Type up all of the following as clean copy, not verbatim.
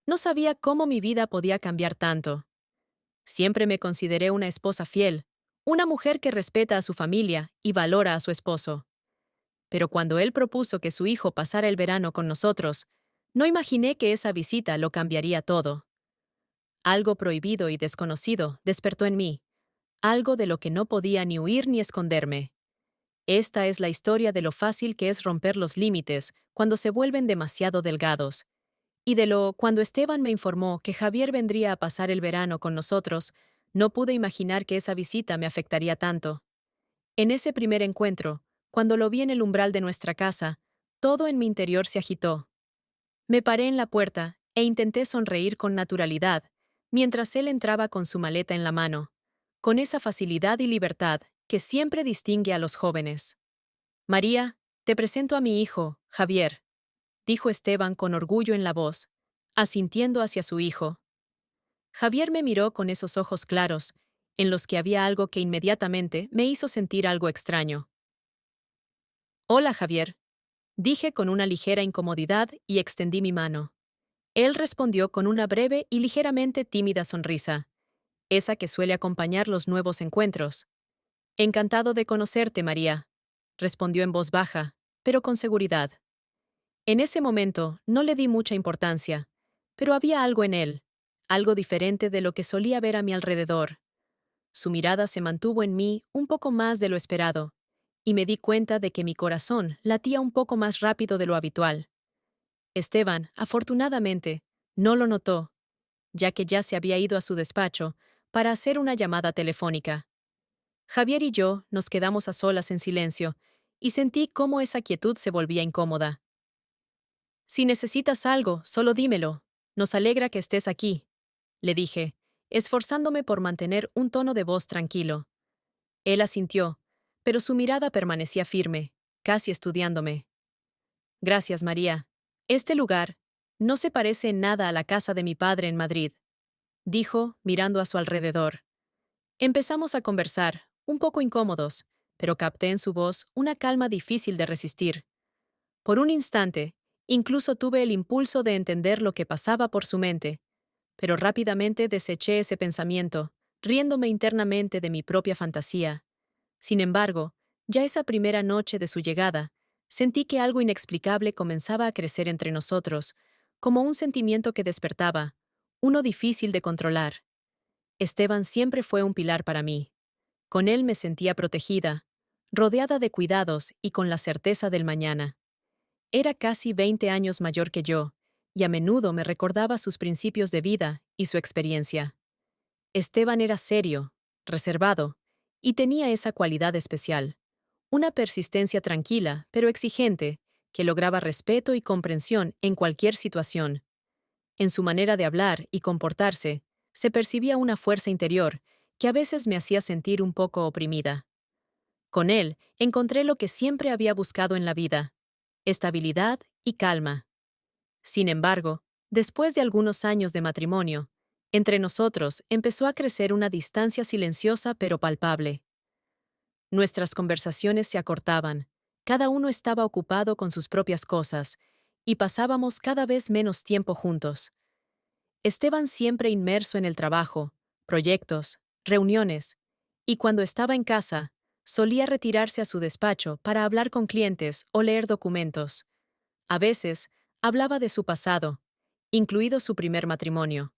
No sabía cómo mi vida podía cambiar tanto. Siempre me consideré una esposa fiel, una mujer que respeta a su familia y valora a su esposo. Pero cuando él propuso que su hijo pasara el verano con nosotros, no imaginé que esa visita lo cambiaría todo. Algo prohibido y desconocido despertó en mí, algo de lo que no podía ni huir ni esconderme. Esta es la historia de lo fácil que es romper los límites cuando se vuelven demasiado delgados, y de lo cuando Esteban me informó que Javier vendría a pasar el verano con nosotros, no pude imaginar que esa visita me afectaría tanto. En ese primer encuentro, cuando lo vi en el umbral de nuestra casa, todo en mi interior se agitó. Me paré en la puerta e intenté sonreír con naturalidad, mientras él entraba con su maleta en la mano, con esa facilidad y libertad que siempre distingue a los jóvenes. María, te presento a mi hijo, Javier, dijo Esteban con orgullo en la voz, asintiendo hacia su hijo. Javier me miró con esos ojos claros, en los que había algo que inmediatamente me hizo sentir algo extraño. Hola, Javier, dije con una ligera incomodidad y extendí mi mano. Él respondió con una breve y ligeramente tímida sonrisa, esa que suele acompañar los nuevos encuentros. Encantado de conocerte, María, respondió en voz baja, pero con seguridad. En ese momento no le di mucha importancia, pero había algo en él, algo diferente de lo que solía ver a mi alrededor. Su mirada se mantuvo en mí un poco más de lo esperado, y me di cuenta de que mi corazón latía un poco más rápido de lo habitual. Esteban, afortunadamente, no lo notó, ya que ya se había ido a su despacho para hacer una llamada telefónica. Javier y yo nos quedamos a solas en silencio, y sentí cómo esa quietud se volvía incómoda. Si necesitas algo, solo dímelo. Nos alegra que estés aquí, le dije, esforzándome por mantener un tono de voz tranquilo. Él asintió, pero su mirada permanecía firme, casi estudiándome. Gracias, María. Este lugar no se parece en nada a la casa de mi padre en Madrid, dijo, mirando a su alrededor. Empezamos a conversar, un poco incómodos, pero capté en su voz una calma difícil de resistir. Por un instante, incluso tuve el impulso de entender lo que pasaba por su mente, pero rápidamente deseché ese pensamiento, riéndome internamente de mi propia fantasía. Sin embargo, ya esa primera noche de su llegada, sentí que algo inexplicable comenzaba a crecer entre nosotros, como un sentimiento que despertaba, uno difícil de controlar. Esteban siempre fue un pilar para mí. Con él me sentía protegida, rodeada de cuidados y con la certeza del mañana. Era casi 20 años mayor que yo, y a menudo me recordaba sus principios de vida y su experiencia. Esteban era serio, reservado, y tenía esa cualidad especial, una persistencia tranquila, pero exigente, que lograba respeto y comprensión en cualquier situación. En su manera de hablar y comportarse, se percibía una fuerza interior que a veces me hacía sentir un poco oprimida. Con él encontré lo que siempre había buscado en la vida: estabilidad y calma. Sin embargo, después de algunos años de matrimonio, entre nosotros empezó a crecer una distancia silenciosa pero palpable. Nuestras conversaciones se acortaban, cada uno estaba ocupado con sus propias cosas, y pasábamos cada vez menos tiempo juntos. Esteban siempre inmerso en el trabajo, proyectos, reuniones, y cuando estaba en casa, solía retirarse a su despacho para hablar con clientes o leer documentos. A veces, hablaba de su pasado, incluido su primer matrimonio.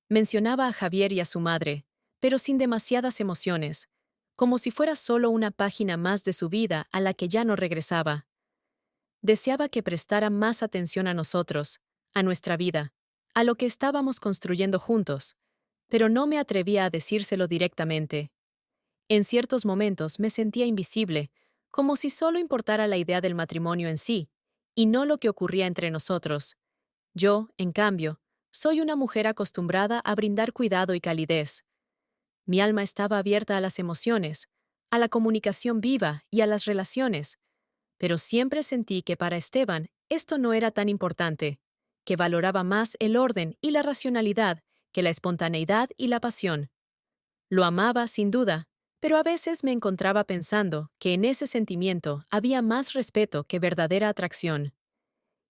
Mencionaba a Javier y a su madre, pero sin demasiadas emociones, como si fuera solo una página más de su vida a la que ya no regresaba. Deseaba que prestara más atención a nosotros, a nuestra vida, a lo que estábamos construyendo juntos, pero no me atrevía a decírselo directamente. En ciertos momentos me sentía invisible, como si solo importara la idea del matrimonio en sí, y no lo que ocurría entre nosotros. Yo, en cambio, soy una mujer acostumbrada a brindar cuidado y calidez. Mi alma estaba abierta a las emociones, a la comunicación viva y a las relaciones, pero siempre sentí que para Esteban esto no era tan importante, que valoraba más el orden y la racionalidad que la espontaneidad y la pasión. Lo amaba, sin duda, pero a veces me encontraba pensando que en ese sentimiento había más respeto que verdadera atracción.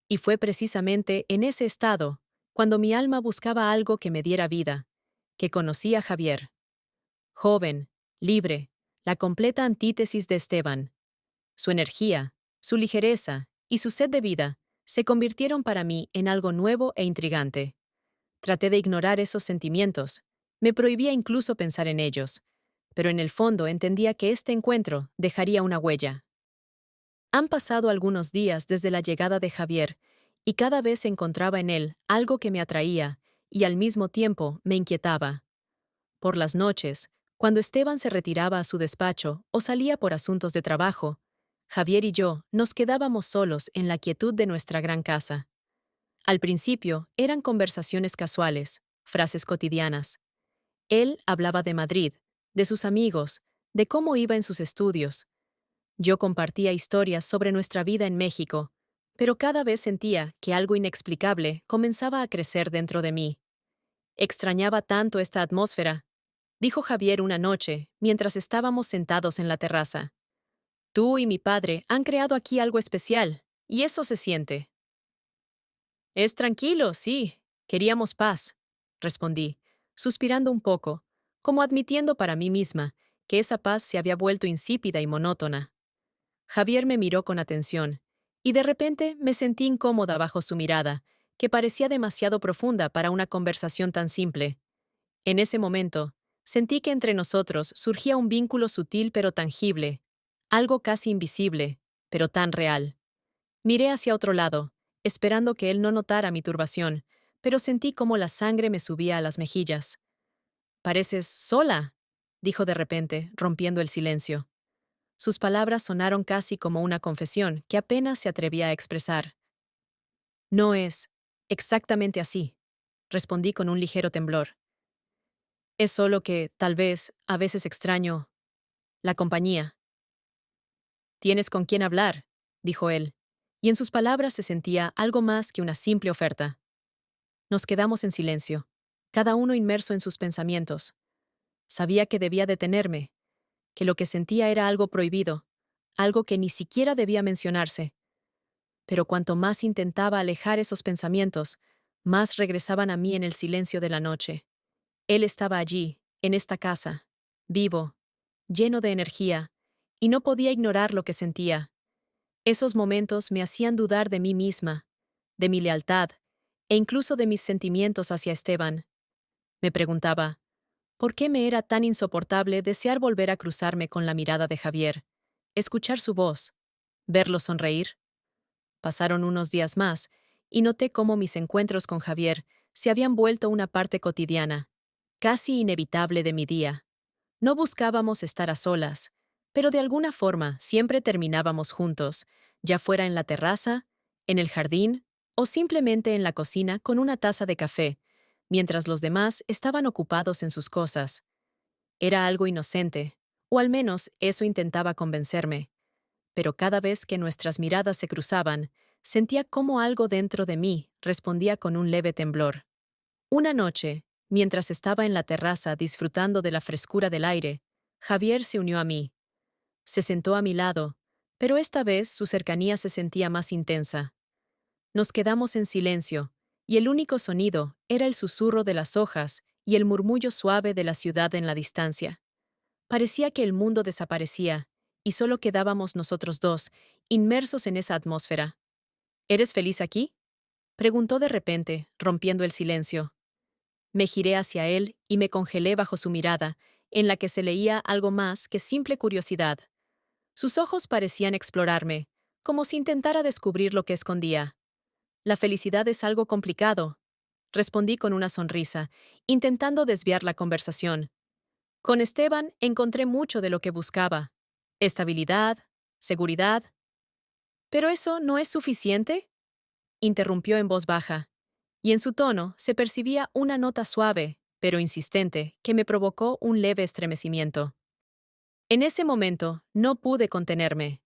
Y fue precisamente en ese estado cuando mi alma buscaba algo que me diera vida, que conocí a Javier. Joven, libre, la completa antítesis de Esteban. Su energía, su ligereza y su sed de vida se convirtieron para mí en algo nuevo e intrigante. Traté de ignorar esos sentimientos, me prohibía incluso pensar en ellos, pero en el fondo entendía que este encuentro dejaría una huella. Han pasado algunos días desde la llegada de Javier, y cada vez encontraba en él algo que me atraía y al mismo tiempo me inquietaba. Por las noches, cuando Esteban se retiraba a su despacho o salía por asuntos de trabajo, Javier y yo nos quedábamos solos en la quietud de nuestra gran casa. Al principio eran conversaciones casuales, frases cotidianas. Él hablaba de Madrid, de sus amigos, de cómo iba en sus estudios. Yo compartía historias sobre nuestra vida en México, pero cada vez sentía que algo inexplicable comenzaba a crecer dentro de mí. Extrañaba tanto esta atmósfera, dijo Javier una noche, mientras estábamos sentados en la terraza. Tú y mi padre han creado aquí algo especial, y eso se siente. Es tranquilo, sí. Queríamos paz, respondí, suspirando un poco, como admitiendo para mí misma que esa paz se había vuelto insípida y monótona. Javier me miró con atención, y de repente me sentí incómoda bajo su mirada, que parecía demasiado profunda para una conversación tan simple. En ese momento, sentí que entre nosotros surgía un vínculo sutil pero tangible, algo casi invisible, pero tan real. Miré hacia otro lado, esperando que él no notara mi turbación, pero sentí como la sangre me subía a las mejillas. «Pareces sola», dijo de repente, rompiendo el silencio. Sus palabras sonaron casi como una confesión que apenas se atrevía a expresar. «No es exactamente así», respondí con un ligero temblor. «Es solo que, tal vez, a veces extraño la compañía». «Tienes con quién hablar», dijo él, y en sus palabras se sentía algo más que una simple oferta. Nos quedamos en silencio, cada uno inmerso en sus pensamientos. Sabía que debía detenerme, que lo que sentía era algo prohibido, algo que ni siquiera debía mencionarse. Pero cuanto más intentaba alejar esos pensamientos, más regresaban a mí en el silencio de la noche. Él estaba allí, en esta casa, vivo, lleno de energía, y no podía ignorar lo que sentía. Esos momentos me hacían dudar de mí misma, de mi lealtad, e incluso de mis sentimientos hacia Esteban. Me preguntaba, ¿por qué me era tan insoportable desear volver a cruzarme con la mirada de Javier, escuchar su voz, verlo sonreír? Pasaron unos días más, y noté cómo mis encuentros con Javier se habían vuelto una parte cotidiana, casi inevitable de mi día. No buscábamos estar a solas, pero de alguna forma siempre terminábamos juntos, ya fuera en la terraza, en el jardín o simplemente en la cocina con una taza de café, mientras los demás estaban ocupados en sus cosas. Era algo inocente, o al menos eso intentaba convencerme, pero cada vez que nuestras miradas se cruzaban, sentía cómo algo dentro de mí respondía con un leve temblor. Una noche, mientras estaba en la terraza disfrutando de la frescura del aire, Javier se unió a mí. Se sentó a mi lado, pero esta vez su cercanía se sentía más intensa. Nos quedamos en silencio, y el único sonido era el susurro de las hojas y el murmullo suave de la ciudad en la distancia. Parecía que el mundo desaparecía, y solo quedábamos nosotros dos, inmersos en esa atmósfera. ¿Eres feliz aquí?, preguntó de repente, rompiendo el silencio. Me giré hacia él y me congelé bajo su mirada, en la que se leía algo más que simple curiosidad. Sus ojos parecían explorarme, como si intentara descubrir lo que escondía. La felicidad es algo complicado, respondí con una sonrisa, intentando desviar la conversación. Con Esteban encontré mucho de lo que buscaba. Estabilidad, seguridad. ¿Pero eso no es suficiente?, interrumpió en voz baja, y en su tono se percibía una nota suave, pero insistente, que me provocó un leve estremecimiento. En ese momento no pude contenerme.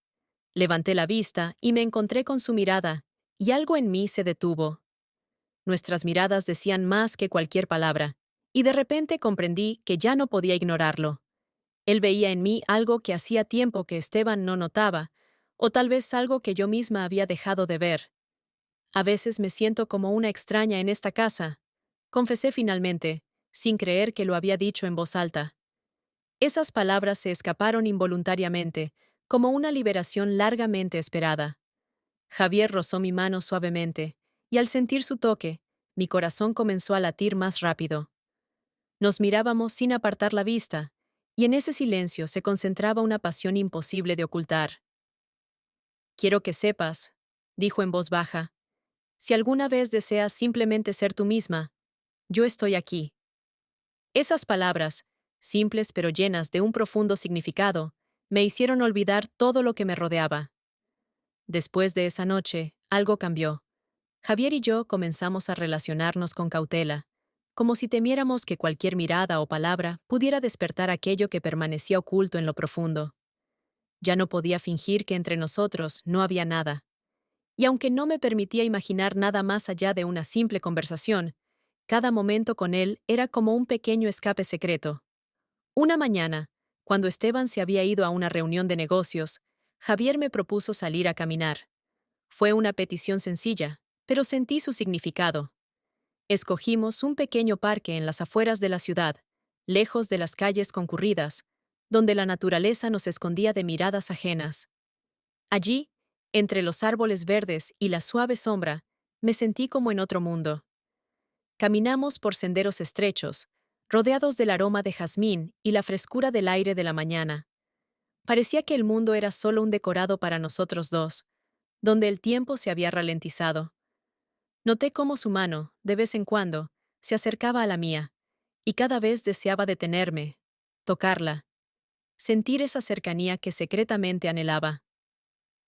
Levanté la vista y me encontré con su mirada, y algo en mí se detuvo. Nuestras miradas decían más que cualquier palabra, y de repente comprendí que ya no podía ignorarlo. Él veía en mí algo que hacía tiempo que Esteban no notaba, o tal vez algo que yo misma había dejado de ver. A veces me siento como una extraña en esta casa, confesé finalmente, sin creer que lo había dicho en voz alta. Esas palabras se escaparon involuntariamente, como una liberación largamente esperada. Javier rozó mi mano suavemente, y al sentir su toque, mi corazón comenzó a latir más rápido. Nos mirábamos sin apartar la vista, y en ese silencio se concentraba una pasión imposible de ocultar. Quiero que sepas, dijo en voz baja, si alguna vez deseas simplemente ser tú misma, yo estoy aquí. Esas palabras, simples pero llenas de un profundo significado, me hicieron olvidar todo lo que me rodeaba. Después de esa noche, algo cambió. Javier y yo comenzamos a relacionarnos con cautela, como si temiéramos que cualquier mirada o palabra pudiera despertar aquello que permanecía oculto en lo profundo. Ya no podía fingir que entre nosotros no había nada. Y aunque no me permitía imaginar nada más allá de una simple conversación, cada momento con él era como un pequeño escape secreto. Una mañana, cuando Esteban se había ido a una reunión de negocios, Javier me propuso salir a caminar. Fue una petición sencilla, pero sentí su significado. Escogimos un pequeño parque en las afueras de la ciudad, lejos de las calles concurridas, donde la naturaleza nos escondía de miradas ajenas. Allí, entre los árboles verdes y la suave sombra, me sentí como en otro mundo. Caminamos por senderos estrechos, rodeados del aroma de jazmín y la frescura del aire de la mañana. Parecía que el mundo era solo un decorado para nosotros dos, donde el tiempo se había ralentizado. Noté cómo su mano, de vez en cuando, se acercaba a la mía, y cada vez deseaba detenerme, tocarla, sentir esa cercanía que secretamente anhelaba.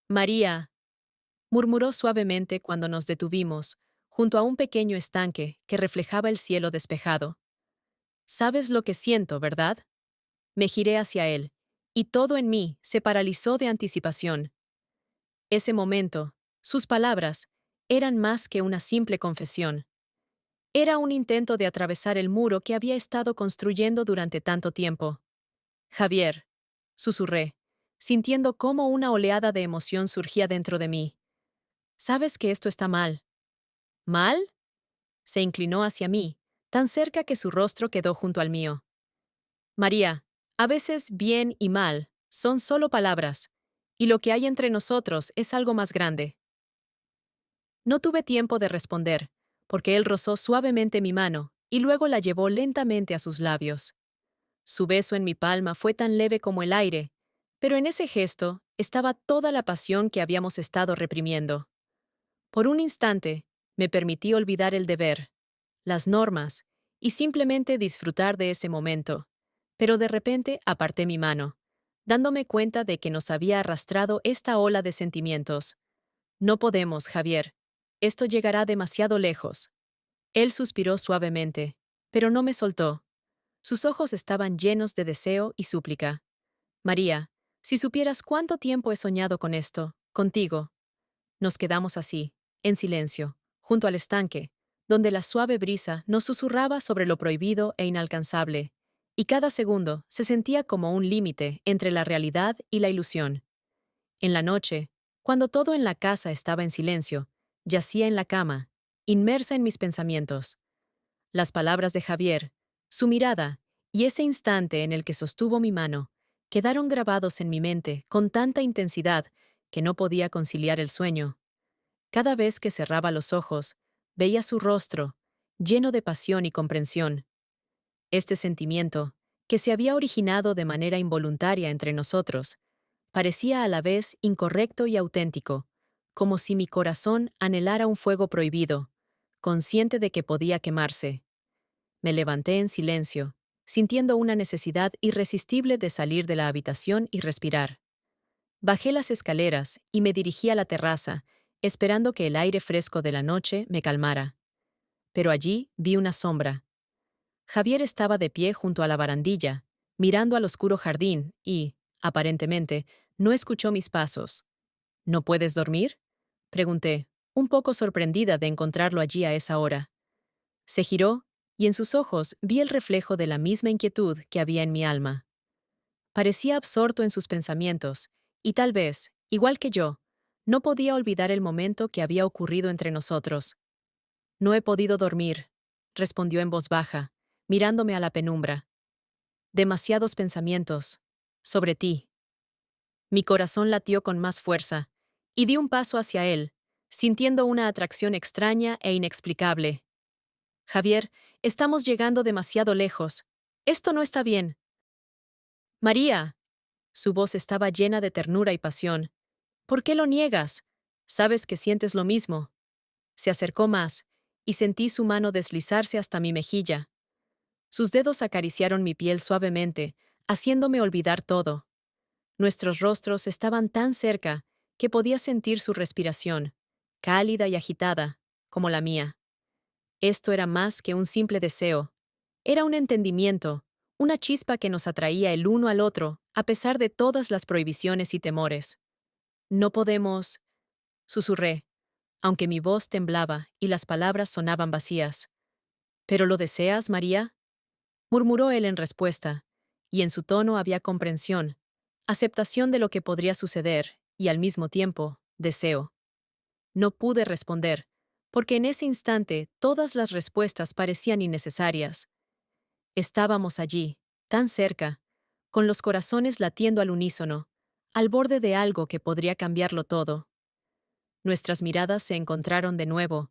María, murmuró suavemente cuando nos detuvimos, junto a un pequeño estanque que reflejaba el cielo despejado. ¿Sabes lo que siento, verdad? Me giré hacia él, y todo en mí se paralizó de anticipación. Ese momento, sus palabras, eran más que una simple confesión. Era un intento de atravesar el muro que había estado construyendo durante tanto tiempo. Javier, susurré, sintiendo cómo una oleada de emoción surgía dentro de mí. ¿Sabes que esto está mal? ¿Mal? Se inclinó hacia mí, tan cerca que su rostro quedó junto al mío. María, a veces bien y mal son solo palabras, y lo que hay entre nosotros es algo más grande. No tuve tiempo de responder, porque él rozó suavemente mi mano y luego la llevó lentamente a sus labios. Su beso en mi palma fue tan leve como el aire, pero en ese gesto estaba toda la pasión que habíamos estado reprimiendo. Por un instante, me permití olvidar el deber, las normas, y simplemente disfrutar de ese momento. Pero de repente aparté mi mano, dándome cuenta de que nos había arrastrado esta ola de sentimientos. No podemos, Javier. Esto llegará demasiado lejos. Él suspiró suavemente, pero no me soltó. Sus ojos estaban llenos de deseo y súplica. María, si supieras cuánto tiempo he soñado con esto, contigo. Nos quedamos así, en silencio, junto al estanque, donde la suave brisa nos susurraba sobre lo prohibido e inalcanzable, y cada segundo se sentía como un límite entre la realidad y la ilusión. En la noche, cuando todo en la casa estaba en silencio, yacía en la cama, inmersa en mis pensamientos. Las palabras de Javier, su mirada y ese instante en el que sostuvo mi mano quedaron grabados en mi mente con tanta intensidad que no podía conciliar el sueño. Cada vez que cerraba los ojos, veía su rostro, lleno de pasión y comprensión. Este sentimiento, que se había originado de manera involuntaria entre nosotros, parecía a la vez incorrecto y auténtico, como si mi corazón anhelara un fuego prohibido, consciente de que podía quemarse. Me levanté en silencio, sintiendo una necesidad irresistible de salir de la habitación y respirar. Bajé las escaleras y me dirigí a la terraza, esperando que el aire fresco de la noche me calmara. Pero allí vi una sombra. Javier estaba de pie junto a la barandilla, mirando al oscuro jardín y, aparentemente, no escuchó mis pasos. ¿No puedes dormir? Pregunté, un poco sorprendida de encontrarlo allí a esa hora. Se giró, y en sus ojos vi el reflejo de la misma inquietud que había en mi alma. Parecía absorto en sus pensamientos, y tal vez, igual que yo, No podía olvidar el momento que había ocurrido entre nosotros. No he podido dormir, respondió en voz baja, mirándome a la penumbra. Demasiados pensamientos. Sobre ti. Mi corazón latió con más fuerza, y di un paso hacia él, sintiendo una atracción extraña e inexplicable. Javier, estamos llegando demasiado lejos. Esto no está bien. María. Su voz estaba llena de ternura y pasión. ¿Por qué lo niegas? Sabes que sientes lo mismo. Se acercó más, y sentí su mano deslizarse hasta mi mejilla. Sus dedos acariciaron mi piel suavemente, haciéndome olvidar todo. Nuestros rostros estaban tan cerca que podía sentir su respiración, cálida y agitada, como la mía. Esto era más que un simple deseo. Era un entendimiento, una chispa que nos atraía el uno al otro, a pesar de todas las prohibiciones y temores. No podemos, susurré, aunque mi voz temblaba y las palabras sonaban vacías. ¿Pero lo deseas, María? Murmuró él en respuesta, y en su tono había comprensión, aceptación de lo que podría suceder, y al mismo tiempo, deseo. No pude responder, porque en ese instante todas las respuestas parecían innecesarias. Estábamos allí, tan cerca, con los corazones latiendo al unísono, al borde de algo que podría cambiarlo todo. Nuestras miradas se encontraron de nuevo,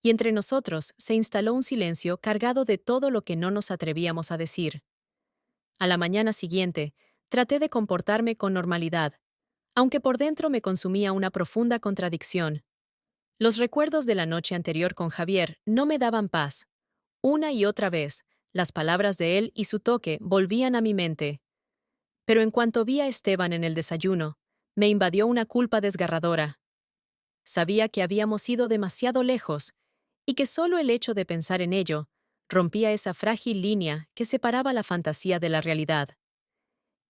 y entre nosotros se instaló un silencio cargado de todo lo que no nos atrevíamos a decir. A la mañana siguiente, traté de comportarme con normalidad, aunque por dentro me consumía una profunda contradicción. Los recuerdos de la noche anterior con Javier no me daban paz. Una y otra vez, las palabras de él y su toque volvían a mi mente. Pero en cuanto vi a Esteban en el desayuno, me invadió una culpa desgarradora. Sabía que habíamos ido demasiado lejos, y que solo el hecho de pensar en ello rompía esa frágil línea que separaba la fantasía de la realidad.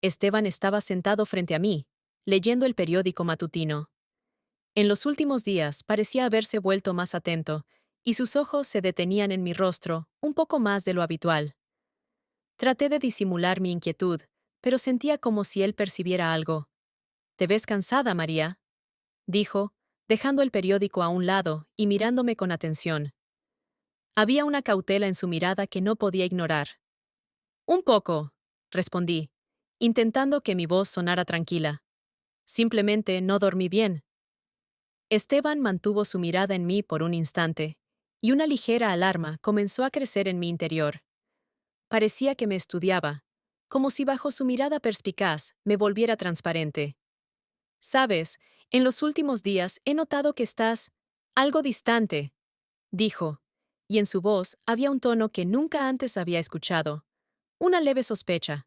Esteban estaba sentado frente a mí, leyendo el periódico matutino. En los últimos días parecía haberse vuelto más atento, y sus ojos se detenían en mi rostro un poco más de lo habitual. Traté de disimular mi inquietud, pero sentía como si él percibiera algo. «¿Te ves cansada, María?», dijo, dejando el periódico a un lado y mirándome con atención. Había una cautela en su mirada que no podía ignorar. «Un poco», respondí, intentando que mi voz sonara tranquila. «Simplemente no dormí bien». Esteban mantuvo su mirada en mí por un instante, y una ligera alarma comenzó a crecer en mi interior. Parecía que me estudiaba, como si bajo su mirada perspicaz me volviera transparente. «Sabes, en los últimos días he notado que estás algo distante», dijo, y en su voz había un tono que nunca antes había escuchado, una leve sospecha.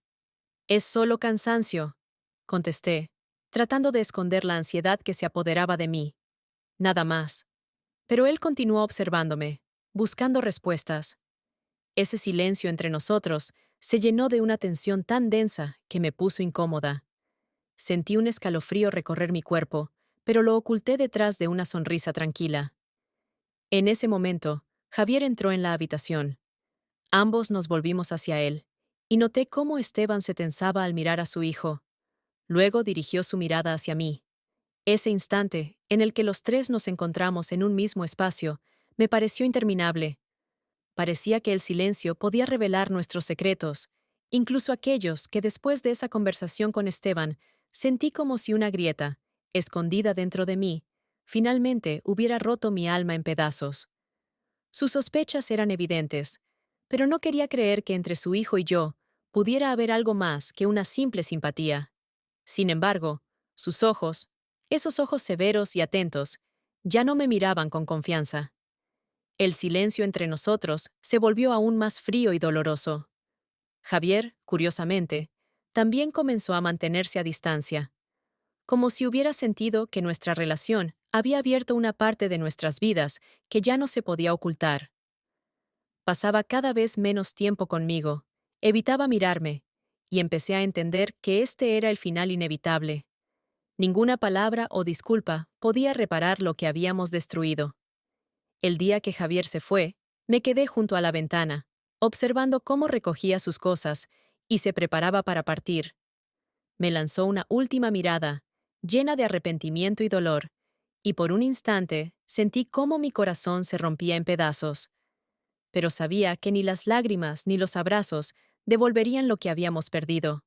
«Es solo cansancio», contesté, tratando de esconder la ansiedad que se apoderaba de mí. Nada más. Pero él continuó observándome, buscando respuestas. Ese silencio entre nosotros se llenó de una tensión tan densa que me puso incómoda. Sentí un escalofrío recorrer mi cuerpo, pero lo oculté detrás de una sonrisa tranquila. En ese momento, Javier entró en la habitación. Ambos nos volvimos hacia él, y noté cómo Esteban se tensaba al mirar a su hijo. Luego dirigió su mirada hacia mí. Ese instante, en el que los tres nos encontramos en un mismo espacio, me pareció interminable. Parecía que el silencio podía revelar nuestros secretos, incluso aquellos que después de esa conversación con Esteban sentí como si una grieta, escondida dentro de mí, finalmente hubiera roto mi alma en pedazos. Sus sospechas eran evidentes, pero no quería creer que entre su hijo y yo pudiera haber algo más que una simple simpatía. Sin embargo, sus ojos, esos ojos severos y atentos, ya no me miraban con confianza. El silencio entre nosotros se volvió aún más frío y doloroso. Javier, curiosamente, también comenzó a mantenerse a distancia, como si hubiera sentido que nuestra relación había abierto una parte de nuestras vidas que ya no se podía ocultar. Pasaba cada vez menos tiempo conmigo, evitaba mirarme, y empecé a entender que este era el final inevitable. Ninguna palabra o disculpa podía reparar lo que habíamos destruido. El día que Javier se fue, me quedé junto a la ventana, observando cómo recogía sus cosas y se preparaba para partir. Me lanzó una última mirada, llena de arrepentimiento y dolor, y por un instante sentí cómo mi corazón se rompía en pedazos, pero sabía que ni las lágrimas ni los abrazos devolverían lo que habíamos perdido.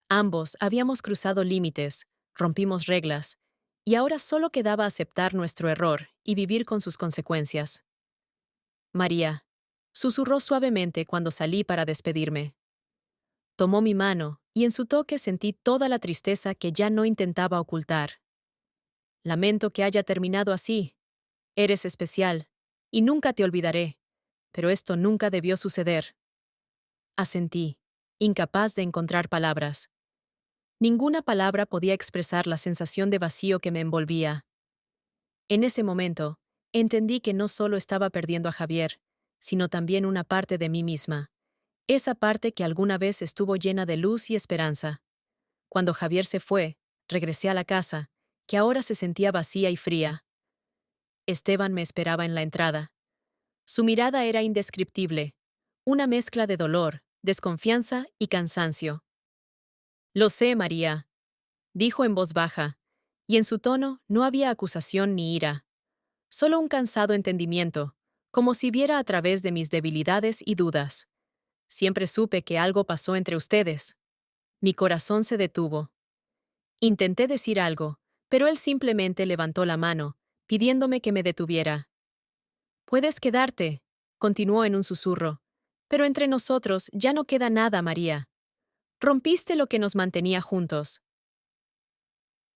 Ambos habíamos cruzado límites, rompimos reglas, y ahora solo quedaba aceptar nuestro error y vivir con sus consecuencias. María, susurró suavemente cuando salí para despedirme. Tomó mi mano, y en su toque sentí toda la tristeza que ya no intentaba ocultar. Lamento que haya terminado así. Eres especial, y nunca te olvidaré, pero esto nunca debió suceder. Asentí, incapaz de encontrar palabras. Ninguna palabra podía expresar la sensación de vacío que me envolvía. En ese momento, entendí que no solo estaba perdiendo a Javier, sino también una parte de mí misma, esa parte que alguna vez estuvo llena de luz y esperanza. Cuando Javier se fue, regresé a la casa, que ahora se sentía vacía y fría. Esteban me esperaba en la entrada. Su mirada era indescriptible, una mezcla de dolor, desconfianza y cansancio. Lo sé, María, dijo en voz baja, y en su tono no había acusación ni ira, solo un cansado entendimiento, como si viera a través de mis debilidades y dudas. Siempre supe que algo pasó entre ustedes. Mi corazón se detuvo. Intenté decir algo, pero él simplemente levantó la mano, pidiéndome que me detuviera. Puedes quedarte, continuó en un susurro, pero entre nosotros ya no queda nada, María. Rompiste lo que nos mantenía juntos.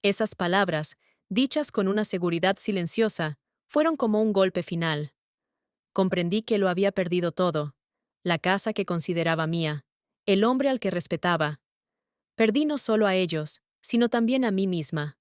Esas palabras, dichas con una seguridad silenciosa, fueron como un golpe final. Comprendí que lo había perdido todo, la casa que consideraba mía, el hombre al que respetaba. Perdí no solo a ellos, sino también a mí misma.